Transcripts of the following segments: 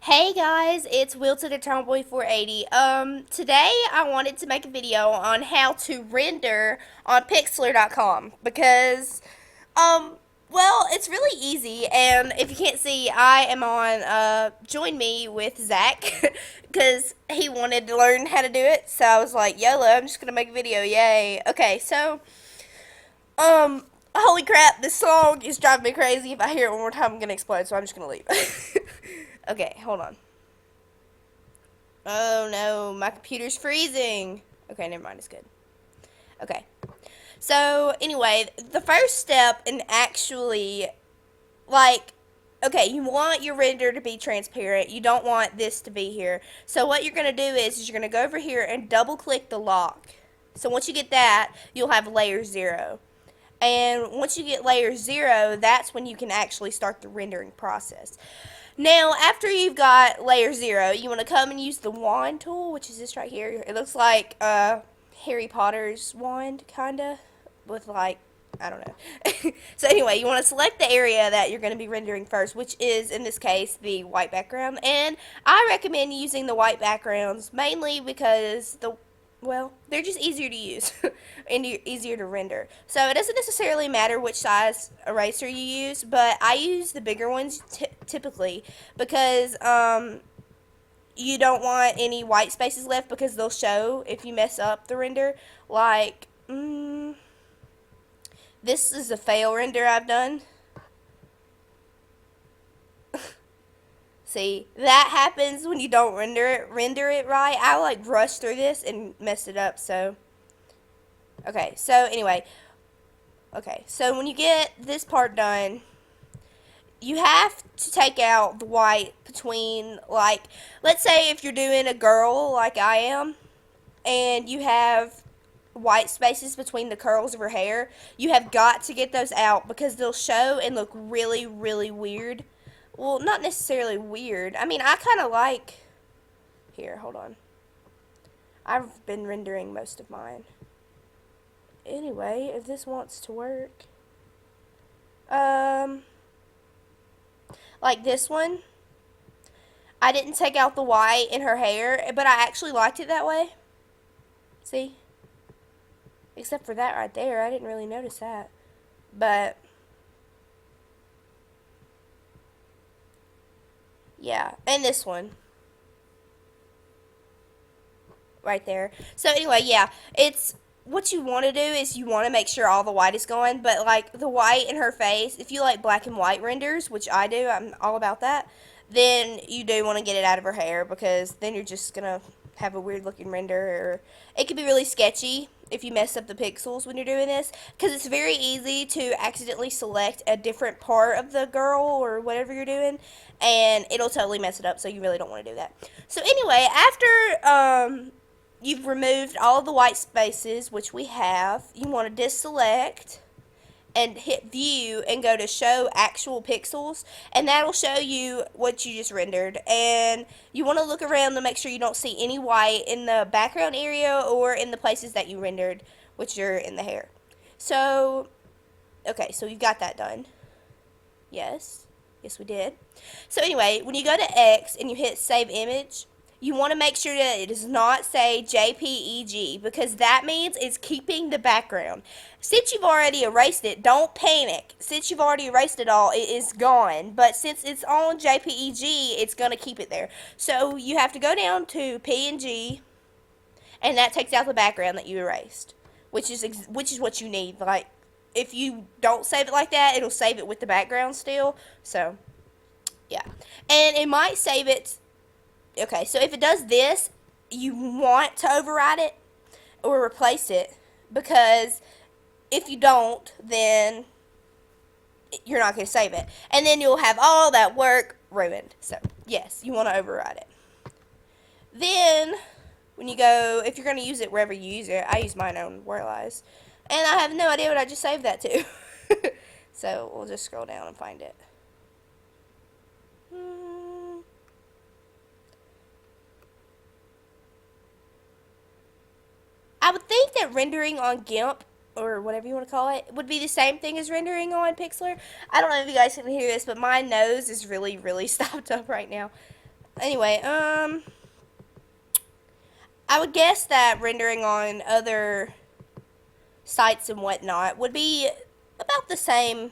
Hey guys, it's Wilton at Tomboy 480. Today I wanted to make a video on how to render on Pixlr.com because, um, well, it's really easy. And if you can't see, I am on, Join Me with Zach because he wanted to learn how to do it. So I was like, YOLO, I'm just gonna make a video, yay. Okay, so, holy crap, this song is driving me crazy. If I hear it one more time, I'm gonna explode, so I'm just gonna leave. Okay, hold on. Oh no, my computer's freezing. Okay, never mind, it's good. Okay. So, anyway, the first step in actually, like, okay, you want your render to be transparent. You don't want this to be here. So, what you're going to do is you're going to go over here and double click the lock. So, once you get that, you'll have layer 0. And once you get layer 0, that's when you can actually start the rendering process. Now, after you've got layer 0, you want to come and use the wand tool, which is this right here. It looks like Harry Potter's wand, kind of, with like, I don't know. So anyway, you want to select the area that you're going to be rendering first, which is, in this case, the white background. And I recommend using the white backgrounds mainly because well, they're just easier to use and easier to render. So it doesn't necessarily matter which size eraser you use, but I use the bigger ones typically because you don't want any white spaces left because they'll show if you mess up the render. Like, this is a fail render I've done. See, that happens when you don't render it right. I like rushed through this and messed it up, so okay. So anyway, okay. So when you get this part done, you have to take out the white between, like, let's say if you're doing a girl like I am and you have white spaces between the curls of her hair, you have got to get those out because they'll show and look really, really weird. Well, not necessarily weird. I mean, I kind of like... Here, hold on. I've been rendering most of mine. Anyway, if this wants to work... Like this one. I didn't take out the white in her hair, but I actually liked it that way. See? Except for that right there. I didn't really notice that. But... yeah, and this one. Right there. So anyway, yeah, it's what you want to do is you want to make sure all the white is gone, but like the white in her face, if you like black and white renders, which I do, I'm all about that, then you do want to get it out of her hair because then you're just going to have a weird looking render, or it could be really sketchy if you mess up the pixels when you're doing this, because it's very easy to accidentally select a different part of the girl or whatever you're doing, and it'll totally mess it up, so you really don't want to do that. So anyway, after you've removed all the white spaces, which we have, you want to deselect and hit view and go to show actual pixels, and that'll show you what you just rendered. And you want to look around to make sure you don't see any white in the background area or in the places that you rendered, which are in the hair. So okay, so you've got that done. Yes we did. So anyway, when you go to X and you hit save image, you want to make sure that it does not say JPEG, because that means it's keeping the background. Since you've already erased it, don't panic. Since you've already erased it all, it is gone. But since it's on JPEG, it's going to keep it there. So you have to go down to PNG, and that takes out the background that you erased, which is what you need. Like, if you don't save it like that, it'll save it with the background still. So, yeah. And it might save it... Okay, so if it does this, you want to override it or replace it, because if you don't, then you're not going to save it. And then you'll have all that work ruined. So, yes, you want to override it. Then, when you go, if you're going to use it wherever you use it, I use mine on Whirlize. And I have no idea what I just saved that to. So, we'll just scroll down and find it. I would think that rendering on GIMP, or whatever you want to call it, would be the same thing as rendering on Pixlr. I don't know if you guys can hear this, but my nose is really, really stopped up right now. Anyway, I would guess that rendering on other sites and whatnot would be about the same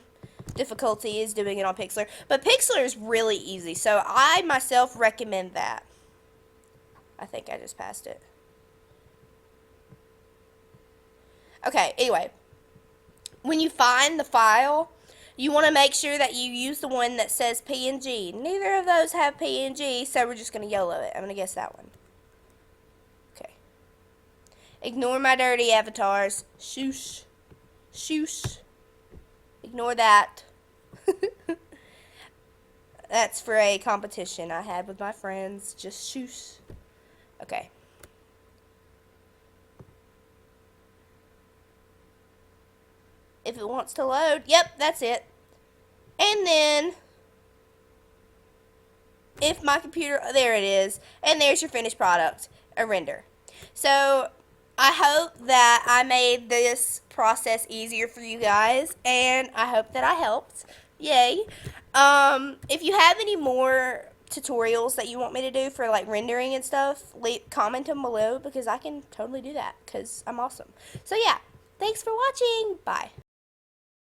difficulty as doing it on Pixlr. But Pixlr is really easy, so I myself recommend that. I think I just passed it. Okay, anyway. When you find the file, you want to make sure that you use the one that says PNG. Neither of those have PNG, so we're just going to YOLO it. I'm going to guess that one. Okay. Ignore my dirty avatars. Shoosh. Shoosh. Ignore that. That's for a competition I had with my friends. Just shoosh. Okay. If it wants to load. Yep, that's it. And then, if my computer, there it is. And there's your finished product, a render. So, I hope that I made this process easier for you guys. And I hope that I helped. Yay. If you have any more tutorials that you want me to do for like rendering and stuff, comment them below because I can totally do that because I'm awesome. So yeah, thanks for watching. Bye.